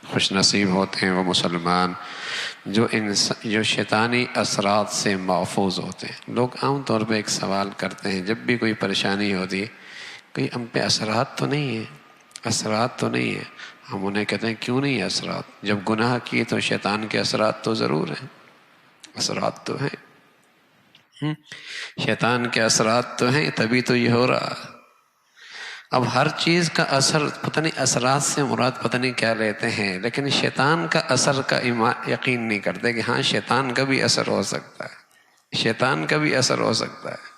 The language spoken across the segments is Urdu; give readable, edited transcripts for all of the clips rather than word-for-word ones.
خوش نصیب ہوتے ہیں وہ مسلمان جو شیطانی اثرات سے محفوظ ہوتے ہیں۔ لوگ عام طور پہ ایک سوال کرتے ہیں جب بھی کوئی پریشانی ہوتی ہے، کہیں ہم پہ اثرات تو نہیں ہیں، اثرات تو نہیں ہیں۔ ہم انہیں کہتے ہیں کیوں نہیں اثرات؟ جب گناہ کیے تو شیطان کے اثرات تو ضرور ہیں، اثرات تو ہیں، شیطان کے اثرات تو ہیں، تبھی تو یہ ہو رہا۔ اب ہر چیز کا اثر پتہ نہیں، اثرات سے مراد پتہ نہیں کیا لیتے ہیں، لیکن شیطان کا اثر کا یقین نہیں کرتے کہ ہاں شیطان کا بھی اثر ہو سکتا ہے، شیطان کا بھی اثر ہو سکتا ہے۔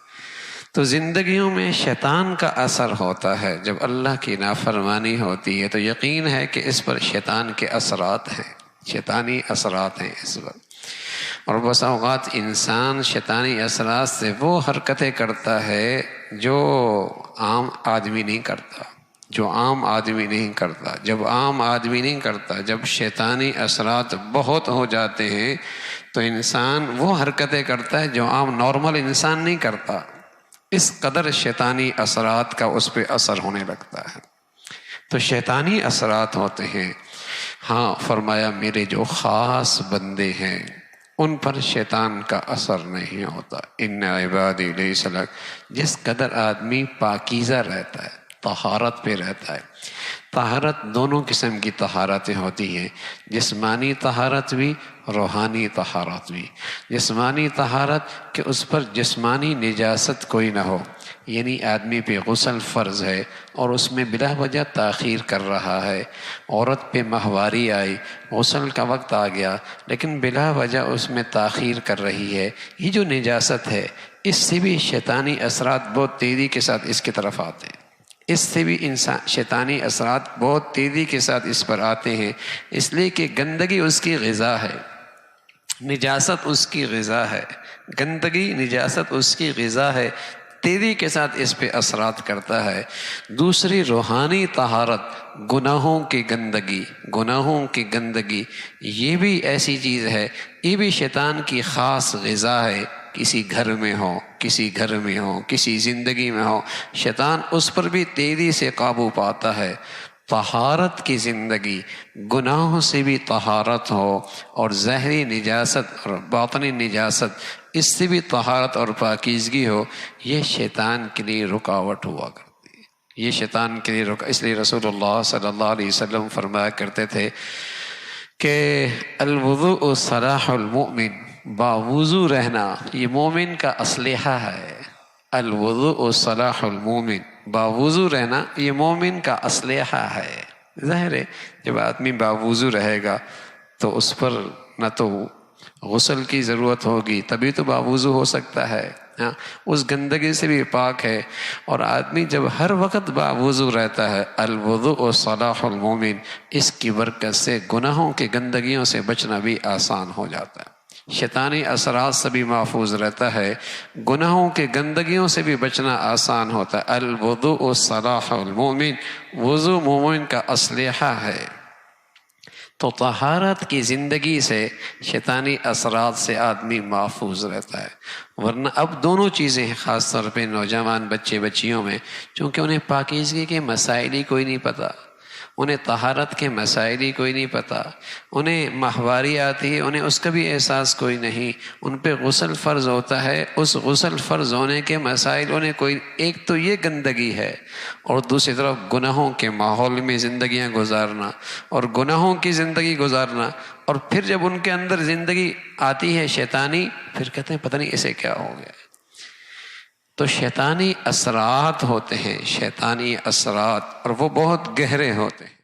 تو زندگیوں میں شیطان کا اثر ہوتا ہے، جب اللہ کی نافرمانی ہوتی ہے تو یقین ہے کہ اس پر شیطان کے اثرات ہیں، شیطانی اثرات ہیں اس پر۔ اور بس اوقات انسان شیطانی اثرات سے وہ حرکتیں کرتا ہے جو عام آدمی نہیں کرتا، جو عام آدمی نہیں کرتا۔ جب عام آدمی نہیں کرتا، جب شیطانی اثرات بہت ہو جاتے ہیں تو انسان وہ حرکتیں کرتا ہے جو عام نارمل انسان نہیں کرتا۔ اس قدر شیطانی اثرات کا اس پہ اثر ہونے لگتا ہے، تو شیطانی اثرات ہوتے ہیں۔ ہاں فرمایا میرے جو خاص بندے ہیں ان پر شیطان کا اثر نہیں ہوتا۔ ان عبادی لیس لک، جس قدر آدمی پاکیزہ رہتا ہے، طہارت پہ رہتا ہے۔ طہارت دونوں قسم کی طہارتیں ہوتی ہیں، جسمانی طہارت بھی، روحانی طہارت بھی۔ جسمانی طہارت کہ اس پر جسمانی نجاست کوئی نہ ہو، یعنی آدمی پہ غسل فرض ہے اور اس میں بلا وجہ تاخیر کر رہا ہے، عورت پہ ماہواری آئی، غسل کا وقت آ گیا لیکن بلا وجہ اس میں تاخیر کر رہی ہے، یہ جو نجاست ہے اس سے بھی شیطانی اثرات بہت تیزی کے ساتھ اس کی طرف آتے ہیں، اس سے بھی شیطانی اثرات بہت تیزی کے ساتھ اس پر آتے ہیں، اس لیے کہ گندگی اس کی غذا ہے، نجاست اس کی غذا ہے، گندگی نجاست اس کی غذا ہے، تیزی کے ساتھ اس پہ اثرات کرتا ہے۔ دوسری روحانی طہارت، گناہوں کی گندگی، گناہوں کی گندگی یہ بھی ایسی چیز ہے، یہ بھی شیطان کی خاص غذا ہے۔ کسی گھر میں ہو، کسی گھر میں ہو، کسی زندگی میں ہو، شیطان اس پر بھی تیزی سے قابو پاتا ہے۔ طہارت کی زندگی، گناہوں سے بھی طہارت ہو اور ظاہری نجاست اور باطنی نجاست اس سے بھی طہارت اور پاکیزگی ہو، یہ شیطان کے لیے رکاوٹ ہوا کرتی ہے، یہ شیطان کے لیے اس لیے رسول اللہ صلی اللہ علیہ وسلم فرمایا کرتے تھے کہ الوضوء سلاح المؤمن، باوضو رہنا یہ مومن کا اسلحہ ہے۔ الوضوء سلاح المؤمن، باوضو رہنا یہ مومن کا اسلحہ ہے۔ ظاہر ہے جب آدمی باوضو رہے گا تو اس پر نہ تو غسل کی ضرورت ہوگی، تبھی تو باوضو ہو سکتا ہے، اس گندگی سے بھی پاک ہے۔ اور آدمی جب ہر وقت باوضو رہتا ہے، الوضوء صلاح المومن، اس کی برکت سے گناہوں کی گندگیوں سے بچنا بھی آسان ہو جاتا ہے، شیطانی اثرات سے بھی محفوظ رہتا ہے، گناہوں کی گندگیوں سے بھی بچنا آسان ہوتا ہے۔ الوضوء صلاح المومن، وضو مومن کا اسلحہ ہے۔ تو طہارت کی زندگی سے شیطانی اثرات سے آدمی محفوظ رہتا ہے، ورنہ اب دونوں چیزیں ہیں، خاص طور پہ نوجوان بچے بچیوں میں، چونکہ انہیں پاکیزگی کے مسائل ہی کوئی نہیں پتہ، انہیں طہارت کے مسائل ہی کوئی نہیں پتہ، انہیں ماہواری آتی ہے انہیں اس کا بھی احساس کوئی نہیں، ان پہ غسل فرض ہوتا ہے، اس غسل فرض ہونے کے مسائل انہیں کوئی، ایک تو یہ گندگی ہے اور دوسری طرف گناہوں کے ماحول میں زندگیاں گزارنا اور گناہوں کی زندگی گزارنا، اور پھر جب ان کے اندر زندگی آتی ہے شیطانی، پھر کہتے ہیں پتہ نہیں اسے کیا ہو گیا۔ تو شیطانی اثرات ہوتے ہیں، شیطانی اثرات، اور وہ بہت گہرے ہوتے ہیں۔